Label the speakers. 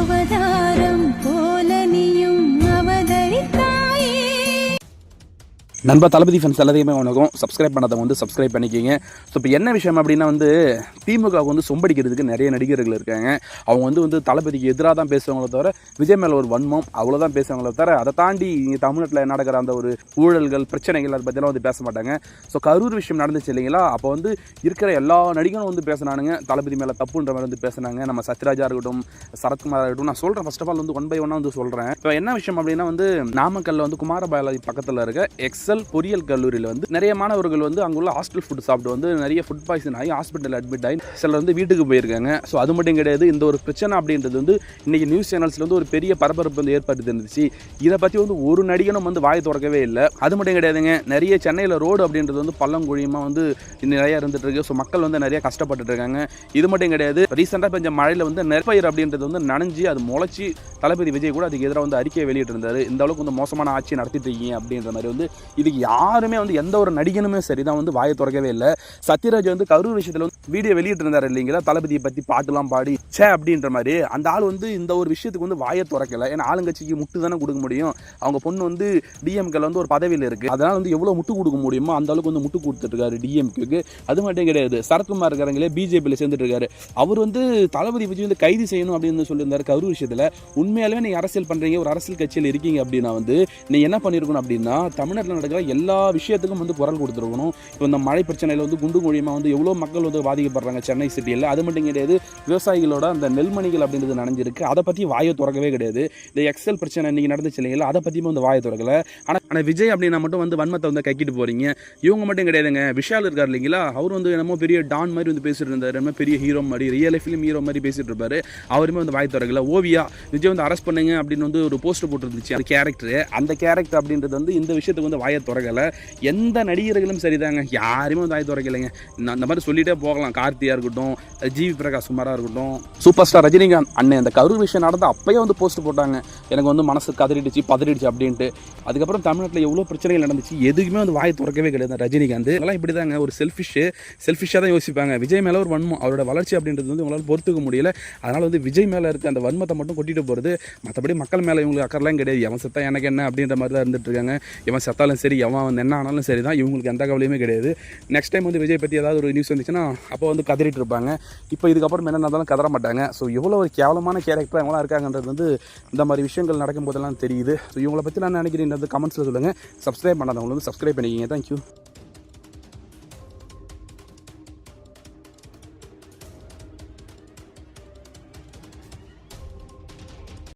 Speaker 1: அவதாரம் போல நீயும் அவதரித்தாயே.
Speaker 2: நண்பா தளபதி ஃபேன்ஸ் எல்லாத்தையுமே வணக்கம். சப்ஸ்கிரைப் பண்ணாதவங்க வந்து சப்ஸ்கிரைப் பண்ணிக்கிங்க. ஸோ இப்போ என்ன விஷயம் அப்படின்னா வந்து திமுக வந்து சொம்படிக்கிறதுக்கு நிறைய நடிகர்கள் இருக்காங்க. அவங்க வந்து தளபதிக்கு எதிராக தான் பேசுவாங்களே தவிர விஜய் மேலே ஒரு வன்மம் அவ்வளோதான் பேசுவாங்களே தவிர அதை தாண்டி இங்கே தமிழ்நாட்டில் நடக்கிற அந்த ஒரு ஊழல்கள் பிரச்சனைகள் அதை பற்றிலாம் வந்து பேச மாட்டாங்க. ஸோ கரூர் விஷயம் நடந்துச்சு இல்லைங்களா, அப்போ வந்து இருக்கிற எல்லா நடிகரும் வந்து பேசினானுங்க, தளபதி மேலே தப்புன்ற மாதிரி வந்து பேசினாங்க. நம்ம சத்யராஜா இருக்கட்டும், சரத்குமாராக இருக்கட்டும். நான் சொல்கிறேன் ஃபர்ஸ்ட் ஆஃப் ஆல் வந்து 1 by 1 வந்து சொல்கிறேன். இப்போ என்ன விஷயம் அப்படின்னா வந்து நாமக்கல்ல வந்து குமாரபாலாஜி பக்கத்தில் இருக்க எக்ஸல் பொறியியல் கல்லூரியில் வந்து நிறைய மாணவர்கள் வந்து அங்குள்ள ஹாஸ்டல் ஃபுட் சாப்பிட்டு வந்து நிறைய ஃபுட் பாய்சன் ஆகி ஹாஸ்பிட்டல் அட்மிட் ஆகி சிலர் வந்து வீட்டுக்கு போயிருக்காங்க. ஸோ அது மட்டும் கிடையாது, இந்த ஒரு பிரச்சனை அப்படின்றது வந்து இன்னைக்கு நியூஸ் சேனல்ஸில் வந்து ஒரு பெரிய பரபரப்பு வந்து ஏற்பட்டு இருந்துச்சு. இதை பற்றி வந்து ஒரு நடிகனும் வந்து வாய் திறக்கவே இல்லை. அது மட்டும் கிடையாதுங்க, நிறைய சென்னையில் ரோடு அப்படின்றது வந்து பள்ளங்குழியமாக வந்து நிறைய இருந்துட்டு இருக்கு. ஸோ மக்கள் வந்து நிறைய கஷ்டப்பட்டு இருக்காங்க. இது மட்டும் கிடையாது, ரீசெண்டாக பெஞ்ச மழையில் வந்து நெற்பயிர் அப்படின்றது வந்து நனைஞ்சி அது முளைச்சி தளபதி விஜய் கூட அதுக்கு எதிராக வந்து அறிக்கையை வெளியிட்டு இருந்தார். இந்த அளவுக்கு வந்து மோசமான ஆட்சி நடத்திட்டு இருக்கீங்க அப்படின்ற மாதிரி வந்து இதுக்கு யாருமே வந்து எந்த ஒரு நடிகனுமே சரிதான் வந்து வாயை திறக்கவே இல்லை. சத்யராஜ் வந்து கரூர் விஷயத்தில் வந்து வீடியோ வெளியிட்டு இருந்தார் இல்லைங்களா, தளபதியை பற்றி பாட்டுலாம் பாடி சே அப்படின்ற மாதிரி. அந்த ஆள் வந்து இந்த ஒரு விஷயத்துக்கு வந்து வாயை திறக்கலை. ஏன்னா ஆளுங்கட்சிக்கு முட்டு தானே கொடுக்க முடியும். அவங்க பொண்ணு வந்து டிஎம்கேல வந்து ஒரு பதவியில் இருக்குது, அதனால் வந்து எவ்வளோ முட்டு கொடுக்க முடியுமோ அந்த அளவுக்கு வந்து முட்டு கொடுத்துருக்காரு டிஎம்கேக்கு. அது மட்டும் கிடையாது, சரத்குமார் இருக்காங்களே பிஜேபியில் சேர்ந்துட்டு இருக்காரு. அவர் வந்து தளபதி விஜய் வந்து கைது செய்யணும் அப்படின்னு சொல்லியிருந்தாரு கரூர் விஷயத்தில். உண்மையாலுமே நீங்கள் அரசியல் பண்ணுறீங்க, ஒரு அரசியல் கட்சியில் இருக்கீங்க அப்படின்னா வந்து நீங்கள் என்ன பண்ணியிருக்கணும் அப்படின்னா தமிழ்நாட்டில் நடக்கிற எல்லா விஷயத்துக்கும் வந்து குரல் கொடுத்துருக்கணும். இப்போ இந்த மழை பிரச்சனையில் வந்து குண்டு மூலியமாக வந்து எவ்வளோ மக்கள் வந்து பாதிக்கப்படுறாங்க சென்னை சிட்டியில். அது மட்டும் கிடையாது, விவசாயிகளோட அந்த நெல்மணிகள் அப்படின்றது நனைஞ்சிருக்கு, அதை பற்றி வாயை திறக்கவே கிடையாது. இந்த எக்ஸல் பிரச்சனை இன்றைக்கி நடந்துச்சு இல்லைங்களா, அதை பற்றியும் வந்து வாயை திறக்கலை. ஆனால் விஜய் அப்படின்னா மட்டும் வந்து வன்மத்தை வந்து கைக்கிட்டு போகிறீங்க. இவங்க மட்டும் கிடையாதுங்க, விஷால் இருக்கார் இல்லைங்களா, அவர் வந்து என்னமோ பெரிய டான் மாதிரி வந்து பேசிட்டு இருந்தார், என்னமோ பெரிய ஹீரோ மாதிரி ரியல் ஃபிலிம் ஹீரோ மாதிரி பேசிட்டு இருப்பார். அவருமே வந்து வாய் திறக்கல. ஓவியா விஜய் வந்து அரெஸ்ட் பண்ணுங்க அப்படின்னு வந்து ஒரு போஸ்டர் போட்டுருந்துச்சு, அந்த கேரக்டர் அப்படின்றது வந்து இந்த விஷயத்துக்கு வந்து வாயை திறக்கலை. எந்த நடிகர்களும் சரிதாங்க, யாருமே வந்து வாய் திறக்கலைங்க. அந்த மாதிரி சொல்லிட்டே போகலாம். கார்த்தியா இருக்கட்டும், ஜிவி பிரகாஷ் குமாராக இருக்கட்டும், சூப்பர் ஸ்டார் ரஜினிகாந்த் அண்ணன் அந்த கரூர் விஷயம் நடந்து அப்பயே வந்து போஸ்ட் போட்டாங்க, எனக்கு வந்து மனசு கதறிடுச்சு பதறிடுச்சு அப்படின்ட்டு. அதுக்கப்புறம் தமிழ்நாட்டில் எவ்வளோ பிரச்சனைகள் நடந்துச்சு, எதுக்குமே வந்து வாய் திறக்கவே கிடையாது ரஜினிகாந்த். அதெல்லாம் இப்படி தாங்க, ஒரு செல்ஃபிஷாக தான் யோசிப்பாங்க. விஜய் மேலே ஒரு வன்மம், அவரோட வளர்ச்சி அப்படின்றது வந்து உங்களால் பொறுத்துக்க முடியல. அதனால் வந்து விஜய் மேலே இருக்க அந்த வன்மத்தை மட்டும் கொட்டிட்டு போகிறது. மற்றபடி மக்கள் மேலே இவங்களுக்கு அக்கறைலாம் கிடையாது. எவன் செத்தா எனக்கு என்ன அப்படின்ற மாதிரி தான் இருந்துட்டு இருக்காங்க. எவன் செத்தாலும் சரி, எவன் வந்து என்ன ஆனாலும் சரி தான், இவங்களுக்கு எந்த கவலையுமே கிடையாது. நெக்ஸ்ட் டைம் வந்து விஜய் பற்றி ஏதாவது ஒரு நியூஸ் வந்துச்சுன்னா அப்போ வந்து கதறிட்டு இருப்பாங்க. இப்போ இதுக்கப்புறம் என்ன நடந்தாலும் கதற மாட்டாங்க. ஸோ எவ்வளோ ஒரு கேவலமான கேரக்டர் அவங்களாம் இருக்காங்கன்றது வந்து இந்த மாதிரி விஷயங்கள் நடக்கும் போதெல்லாம் தெரியுது. ஸோ இவங்களை பற்றி நான் நினைக்கிறேன் கமெண்ட்ஸில் சொல்லுங்கள். சப்ஸ்கிரைப் பண்ணாதவங்க வந்து சப்ஸ்கிரைப் பண்ணிக்கிங்க. தேங்க்யூ.